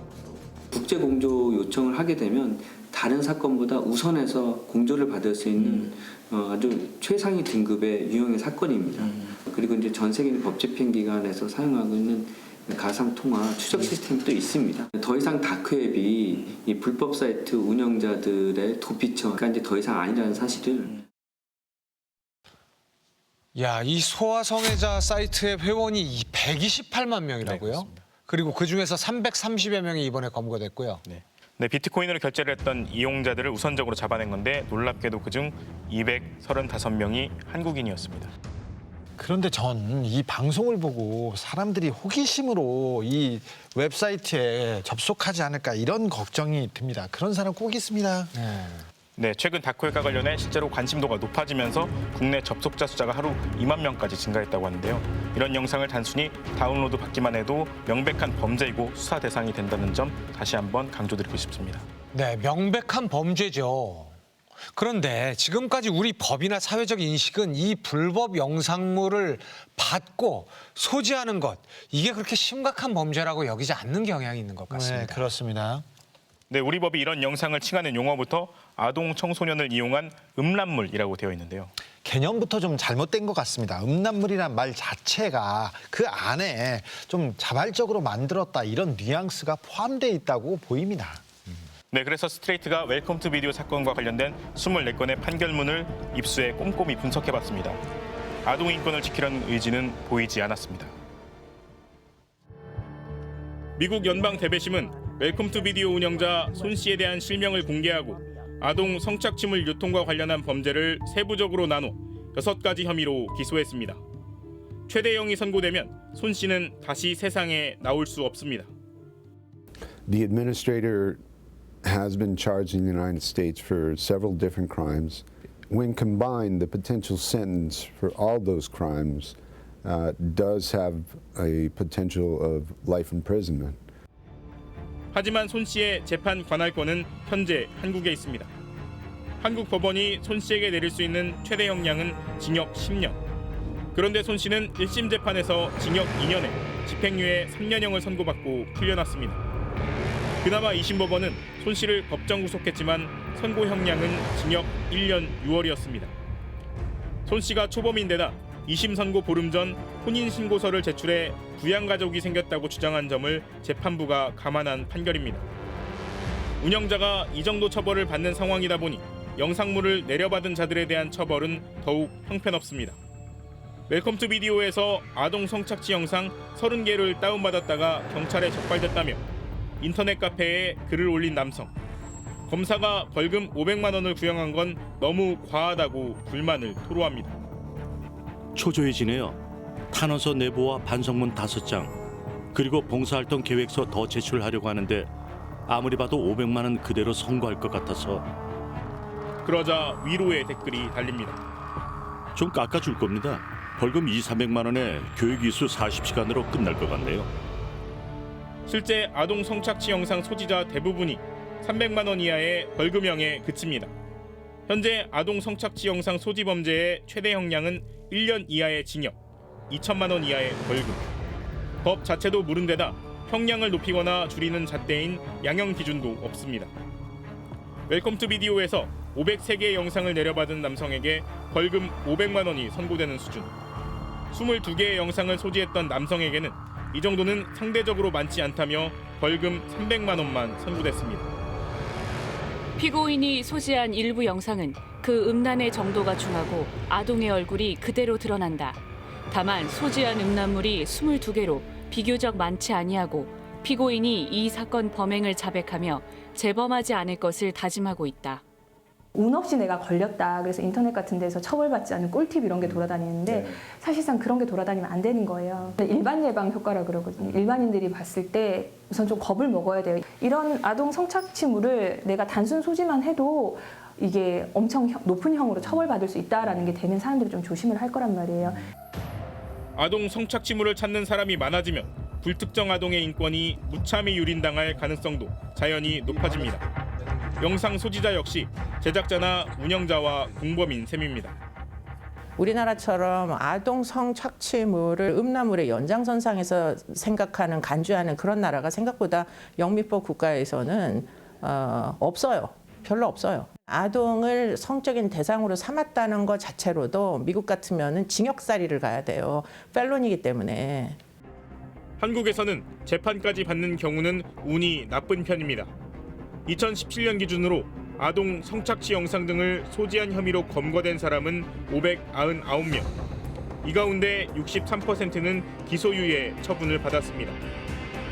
국제 공조 요청을 하게 되면 다른 사건보다 우선해서 공조를 받을 수 있는 아주 최상위 등급의 유형의 사건입니다. 그리고 이제 전 세계 법집행기관에서 사용하고 있는 가상 통화 추적 시스템도 있습니다. 더 이상 다크웹이 이 불법 사이트 운영자들의 도피처가 이제 더 이상 아니라는 사실을. 야, 이 소아 성애자 사이트의 회원이 128만 명이라고요? 네, 그리고 그 중에서 330여 명이 이번에 검거됐고요. 네, 비트코인으로 결제를 했던 이용자들을 우선적으로 잡아낸 건데 놀랍게도 그중 235명이 한국인이었습니다. 그런데 전 이 방송을 보고 사람들이 호기심으로 이 웹사이트에 접속하지 않을까 이런 걱정이 듭니다. 그런 사람 꼭 있습니다. 네, 최근 다크웹과 관련해 실제로 관심도가 높아지면서 국내 접속자 숫자가 하루 2만 명까지 증가했다고 하는데요. 이런 영상을 단순히 다운로드 받기만 해도 명백한 범죄이고 수사 대상이 된다는 점 다시 한번 강조드리고 싶습니다. 네, 명백한 범죄죠. 그런데 지금까지 우리 법이나 사회적 인식은 이 불법 영상물을 받고 소지하는 것, 이게 그렇게 심각한 범죄라고 여기지 않는 경향이 있는 것 같습니다. 네, 그렇습니다. 네, 우리 법이 이런 영상을 칭하는 용어부터 아동 청소년을 이용한 음란물이라고 되어 있는데요. 개념부터 좀 잘못된 것 같습니다. 음란물이란 말 자체가 그 안에 좀 자발적으로 만들었다 이런 뉘앙스가 포함되어 있다고 보입니다. 네, 그래서 스트레이트가 웰컴 투 비디오 사건과 관련된 24건의 판결문을 입수해 꼼꼼히 분석해봤습니다. 아동 인권을 지키려는 의지는 보이지 않았습니다. 미국 연방 대배심은 웰컴 투 비디오 운영자 손 씨에 대한 실명을 공개하고 아동 성착취물 유통과 관련한 범죄를 세부적으로 나눠 6가지 혐의로 기소했습니다. 최대형이 선고되면 손 씨는 다시 세상에 나올 수 없습니다. The administrator has been charged in the United States for several different crimes. When combined, the potential sentence for all those crimes does have a potential of life imprisonment. 하지만 손 씨의 재판 관할권은 현재 한국에 있습니다. 한국 법원이 손 씨에게 내릴 수 있는 최대 형량은 징역 10년. 그런데 손 씨는 1심 재판에서 징역 2년에 집행유예 3년형을 선고받고 풀려났습니다. 그나마 2심 법원은 손 씨를 법정 구속했지만 선고 형량은 징역 1년 6월이었습니다. 손 씨가 초범인데다 2심 선고 보름 전 혼인 신고서를 제출해 부양 가족이 생겼다고 주장한 점을 재판부가 감안한 판결입니다. 운영자가 이 정도 처벌을 받는 상황이다 보니 영상물을 내려받은 자들에 대한 처벌은 더욱 형편없습니다. 웰컴 투 비디오에서 아동 성착취 영상 30개를 다운받았다가 경찰에 적발됐다며 인터넷 카페에 글을 올린 남성. 검사가 벌금 500만 원을 구형한 건 너무 과하다고 불만을 토로합니다. 초조해지네요. 탄원서 내부와 반성문 5장, 그리고 봉사활동 계획서 더 제출하려고 하는데 아무리 봐도 500만 원 그대로 선고할 것 같아서. 그러자 위로의 댓글이 달립니다. 좀 깎아줄 겁니다. 벌금 200~300만 원에 교육 이수 40시간으로 끝날 것 같네요. 실제 아동 성착취 영상 소지자 대부분이 300만 원 이하의 벌금형에 그칩니다. 현재 아동 성착취 영상 소지 범죄의 최대 형량은 1년 이하의 징역, 2천만 원 이하의 벌금. 법 자체도 무른 데다 형량을 높이거나 줄이는 잣대인 양형 기준도 없습니다. 웰컴 투 비디오에서 503개의 영상을 내려받은 남성에게 벌금 500만 원이 선고되는 수준. 22개의 영상을 소지했던 남성에게는 이 정도는 상대적으로 많지 않다며 벌금 300만 원만 선고됐습니다. 피고인이 소지한 일부 영상은 그 음란의 정도가 중하고 아동의 얼굴이 그대로 드러난다. 다만 소지한 음란물이 22개로 비교적 많지 아니하고 피고인이 이 사건 범행을 자백하며 재범하지 않을 것을 다짐하고 있다. 운 없이 내가 걸렸다. 그래서 인터넷 같은 데서 처벌받지 않는 꿀팁 이런 게 돌아다니는데 사실상 그런 게 돌아다니면 안 되는 거예요. 일반 예방 효과라 그러거든요. 일반인들이 봤을 때 우선 좀 겁을 먹어야 돼요. 이런 아동 성착취물을 내가 단순 소지만 해도 이게 엄청 높은 형으로 처벌받을 수 있다라는 게 되면 사람들이 좀 조심을 할 거란 말이에요. 아동 성착취물을 찾는 사람이 많아지면 불특정 아동의 인권이 무참히 유린당할 가능성도 자연히 높아집니다. 영상 소지자 역시 제작자나 운영자와 공범인 셈입니다. 우리나라처럼 아동 성착취물을 음란물의 연장선상에서 생각하는 간주하는 그런 나라가 생각보다 영미법 국가에서는 없어요. 별로 없어요. 아동을 성적인 대상으로 삼았다는 것 자체로도 미국 같으면은 징역살이를 가야 돼요. 펠론이기 때문에. 한국에서는 재판까지 받는 경우는 운이 나쁜 편입니다. 2017년 기준으로 아동 성착취 영상 등을 소지한 혐의로 검거된 사람은 599명. 이 가운데 63%는 기소유예 처분을 받았습니다.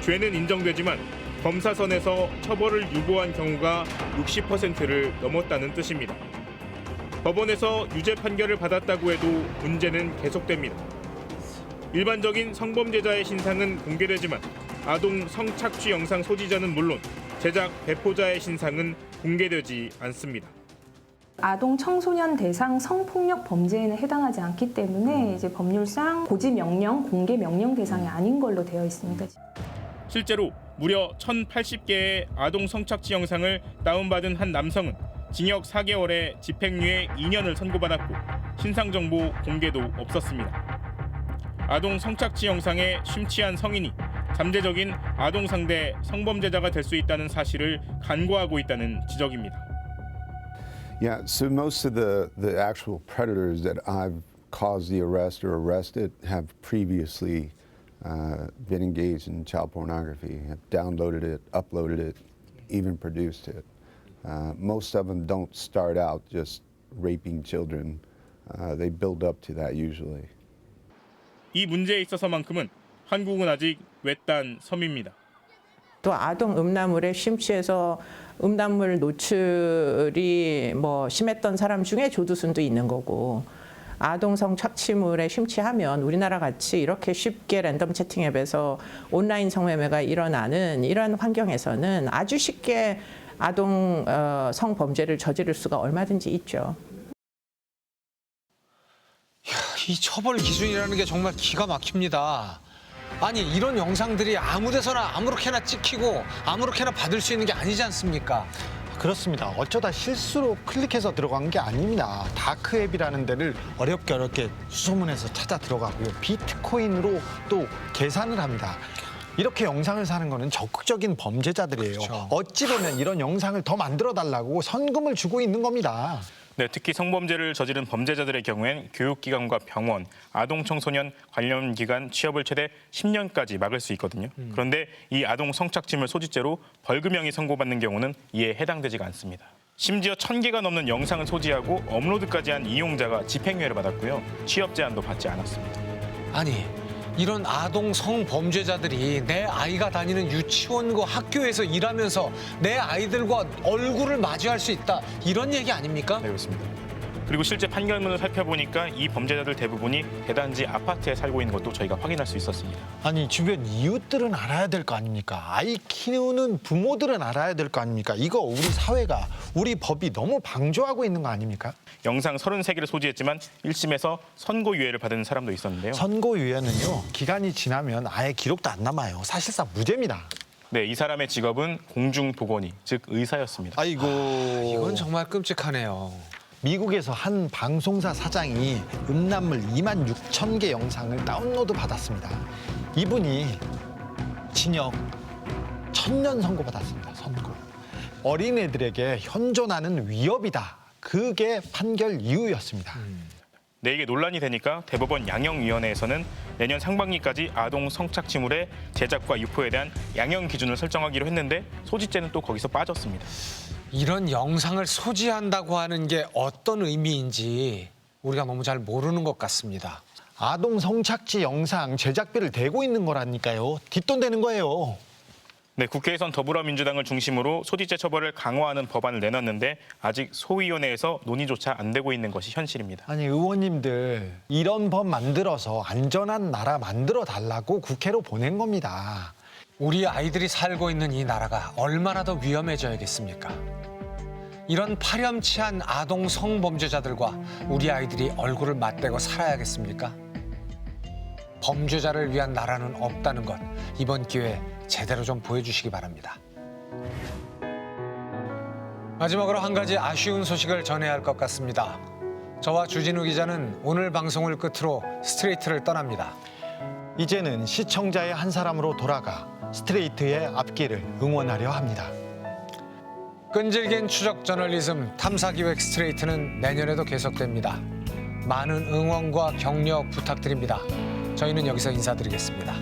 죄는 인정되지만 검사선에서 처벌을 유보한 경우가 60%를 넘었다는 뜻입니다. 법원에서 유죄 판결을 받았다고 해도 문제는 계속됩니다. 일반적인 성범죄자의 신상은 공개되지만 아동 성착취 영상 소지자는 물론 제작 배포자의 신상은 공개되지 않습니다. 아동 청소년 대상 성폭력 범죄에는 해당하지 않기 때문에 이제 법률상 고지 명령, 공개 명령 대상이 아닌 걸로 되어 있습니다. 실제로 무려 1,080개의 아동 성착취 영상을 다운받은 한 남성은 징역 4개월에 집행유예 2년을 선고받았고 신상 정보 공개도 없었습니다. 아동 성착취 영상에 심취한 성인이 잠재적인 아동 상대 성범죄자가 될 수 있다는 사실을 간과하고 있다는 지적입니다. Yeah, so most of the actual predators that I've caused the arrest or arrested have previously been engaged in child pornography, have downloaded it, uploaded it, even produced it. Most of them don't start out just raping children. They build up to that usually. 이 문제에 있어서만큼은 한국은 아직 외딴 섬입니다. 또 아동 음란물에 심취해서 음란물 노출이 심했던 사람 중에 조두순도 있는 거고 아동 성착취물에 심취하면 우리나라 같이 이렇게 쉽게 랜덤 채팅 앱에서 온라인 성매매가 일어나는 이런 환경에서는 아주 쉽게 아동 성범죄를 저지를 수가 얼마든지 있죠. 이 처벌 기준이라는 게 정말 기가 막힙니다. 아니 이런 영상들이 아무 데서나 아무렇게나 찍히고 아무렇게나 받을 수 있는 게 아니지 않습니까? 그렇습니다. 어쩌다 실수로 클릭해서 들어간 게 아닙니다. 다크웹이라는 데를 어렵게 수소문해서 찾아 들어가고요. 비트코인으로 또 계산을 합니다. 이렇게 영상을 사는 거는 적극적인 범죄자들이에요. 그렇죠. 어찌 보면 이런 영상을 더 만들어 달라고 선금을 주고 있는 겁니다. 네, 특히 성범죄를 저지른 범죄자들의 경우엔 교육기관과 병원, 아동청소년 관련 기관 취업을 최대 10년까지 막을 수 있거든요. 그런데 이 아동 성착취물 소지죄로 벌금형이 선고받는 경우는 이에 해당되지가 않습니다. 심지어 1000개가 넘는 영상을 소지하고 업로드까지 한 이용자가 집행유예를 받았고요. 취업 제한도 받지 않았습니다. 아니, 이런 아동 성범죄자들이 내 아이가 다니는 유치원과 학교에서 일하면서 내 아이들과 얼굴을 마주할 수 있다. 이런 얘기 아닙니까? 네, 그렇습니다. 그리고 실제 판결문을 살펴보니까 이 범죄자들 대부분이 대단지 아파트에 살고 있는 것도 저희가 확인할 수 있었습니다. 아니 주변 이웃들은 알아야 될 거 아닙니까? 아이 키우는 부모들은 알아야 될 거 아닙니까? 이거 우리 사회가, 우리 법이 너무 방조하고 있는 거 아닙니까? 영상 33개를 소지했지만 1심에서 선고유예를 받은 사람도 있었는데요. 선고유예는요, 기간이 지나면 아예 기록도 안 남아요. 사실상 무죄입니다. 네, 이 사람의 직업은 공중보건의, 즉 의사였습니다. 아이고, 이건 정말 끔찍하네요. 미국에서 한 방송사 사장이 음란물 26,000개 영상을 다운로드 받았습니다. 이분이 징역 1000년 선고받았습니다. 선고. 어린애들에게 현존하는 위협이다. 그게 판결 이유였습니다. 네, 이게 논란이 되니까 대법원 양형위원회에서는 내년 상반기까지 아동 성착취물의 제작과 유포에 대한 양형 기준을 설정하기로 했는데 소지죄는 또 거기서 빠졌습니다. 이런 영상을 소지한다고 하는 게 어떤 의미인지 우리가 너무 잘 모르는 것 같습니다. 아동 성착취 영상 제작비를 대고 있는 거라니까요. 뒷돈 되는 거예요. 네, 국회에선 더불어민주당을 중심으로 소지죄 처벌을 강화하는 법안을 내놨는데 아직 소위원회에서 논의조차 안 되고 있는 것이 현실입니다. 아니 의원님들, 이런 법 만들어서 안전한 나라 만들어 달라고 국회로 보낸 겁니다. 우리 아이들이 살고 있는 이 나라가 얼마나 더 위험해져야겠습니까? 이런 파렴치한 아동 성범죄자들과 우리 아이들이 얼굴을 맞대고 살아야겠습니까? 범죄자를 위한 나라는 없다는 것, 이번 기회에 제대로 좀 보여주시기 바랍니다. 마지막으로 한 가지 아쉬운 소식을 전해야 할 것 같습니다. 저와 주진우 기자는 오늘 방송을 끝으로 스트레이트를 떠납니다. 이제는 시청자의 한 사람으로 돌아가 스트레이트의 앞길을 응원하려 합니다. 끈질긴 추적 저널리즘 탐사기획 스트레이트는 내년에도 계속됩니다. 많은 응원과 격려 부탁드립니다. 저희는 여기서 인사드리겠습니다.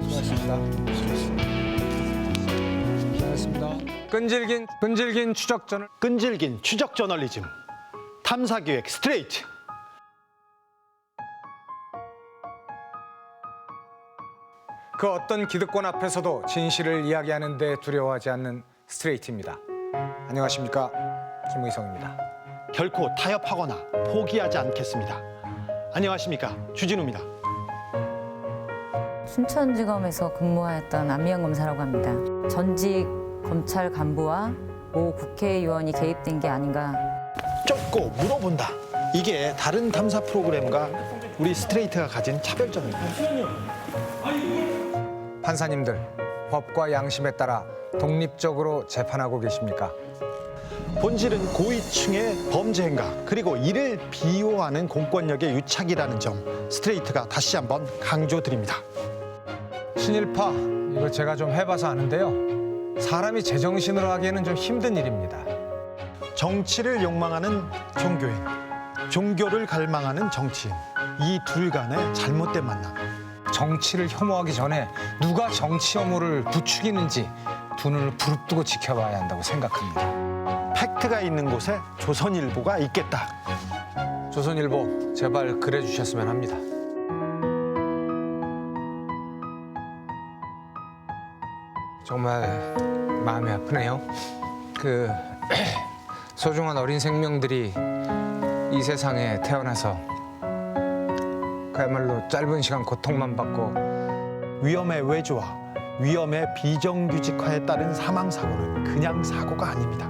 수고하셨습니다. 수고하셨습니다. 끈질긴 추적 저널리즘 탐사기획 스트레이트. 그 어떤 기득권 앞에서도 진실을 이야기하는 데 두려워하지 않는 스트레이트입니다. 안녕하십니까, 김의성입니다. 결코 타협하거나 포기하지 않겠습니다. 안녕하십니까, 주진우입니다. 춘천지검에서 근무하였던 안미영 검사라고 합니다. 전직 검찰 간부와 모 국회의원이 개입된 게 아닌가. 쫓고 물어본다. 이게 다른 탐사 프로그램과 우리 스트레이트가 가진 차별점입니다. 판사님들, 법과 양심에 따라 독립적으로 재판하고 계십니까? 본질은 고위층의 범죄 행각, 그리고 이를 비호하는 공권력의 유착이라는 점 스트레이트가 다시 한번 강조드립니다. 친일파, 이거 제가 좀 해봐서 아는데요. 사람이 제정신으로 하기에는 좀 힘든 일입니다. 정치를 욕망하는 종교인, 종교를 갈망하는 정치인, 이 둘 간의 잘못된 만남. 정치를 혐오하기 전에 누가 정치 혐오를 부추기는지 두 눈을 부릅뜨고 지켜봐야 한다고 생각합니다. 팩트가 있는 곳에 조선일보가 있겠다. 조선일보, 제발 그래주셨으면 합니다. 정말 마음이 아프네요. 그 소중한 어린 생명들이 이 세상에 태어나서 그야말로 짧은 시간 고통만 받고 위험의 외조와 위험의 비정규직화에 따른 사망사고는 그냥 사고가 아닙니다.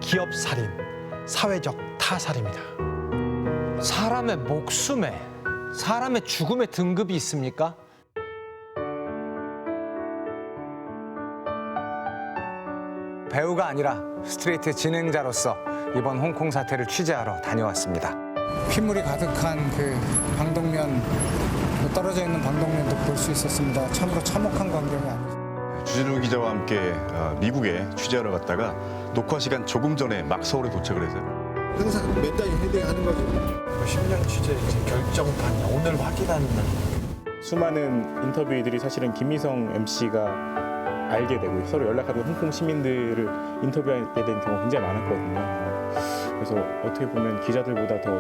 기업 살인, 사회적 타살입니다. 사람의 목숨에, 사람의 죽음에 등급이 있습니까? 배우가 아니라 스트레이트 진행자로서 이번 홍콩 사태를 취재하러 다녀왔습니다. 핏물이 가득한 그 방독면, 떨어져 있는 방독면도 볼 수 있었습니다. 참으로 참혹한 광경이 아니죠. 주진우 기자와 함께 미국에 취재하러 갔다가 녹화 시간 조금 전에 막 서울에 도착을 해서요. 항상 몇 달이 헤딩하는 거죠. 10년 취재 이제 결정판 오늘 확인하는 날. 수많은 인터뷰들이 사실은 김미성 MC가 알게 되고 서로 연락하던 홍콩 시민들을 인터뷰하게 된 경우가 굉장히 많았거든요. 그래서 어떻게 보면 기자들보다 더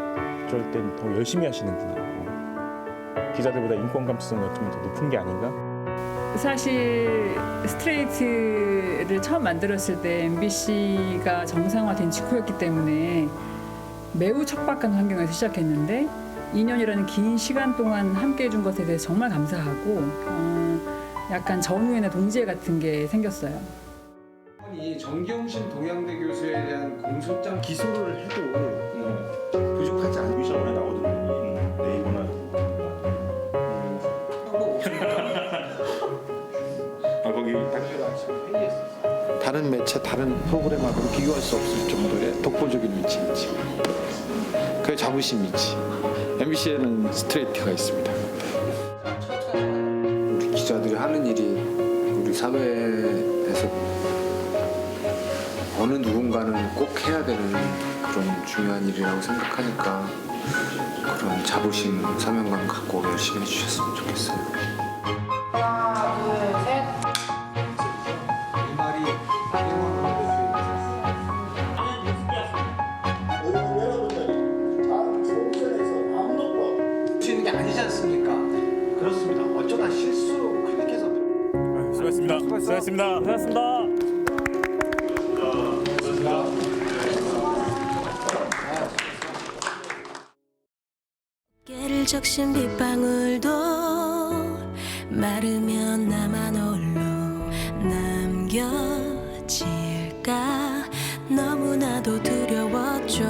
어쩔 땐 더 열심히 하시는구나. 기자들보다 인권 감수성이 좀 더 높은 게 아닌가? 사실 스트레이트를 처음 만들었을 때 MBC가 정상화된 직후였기 때문에 매우 척박한 환경에서 시작했는데 2년이라는 긴 시간 동안 함께해 준 것에 대해서 정말 감사하고 약간 전우연의 동지애 같은 게 생겼어요. 이 정경심 동양대 교수에 대한 공소장 기소를 해도 부족하지 않아요. 시험에 나오더니 네이버나 거기 다른 매체, 다른 프로그램하고 비교할 수 없을 정도의 독보적인 위치이지. 그 자부심이지. MBC에는 스트레이트가 있습니다. 우리 기자들이 하는 일이 우리 사회에서 어느 누군가는 꼭 해야 되는 그런 중요한 일이라고 생각하니까 그런 자부심, 사명감 갖고 열심히 해주셨으면 좋겠어요. 하나, 둘, 셋. 쉬는 게 아니지 않습니까? 그렇습니다. 어쩌다 실수로 클릭해서. 수고하셨습니다. 수고하셨습니다. 수고하셨습니다. 깨를 적신 빗방울도 마르면 나만 홀로 남겨질까 너무나도 두려웠죠.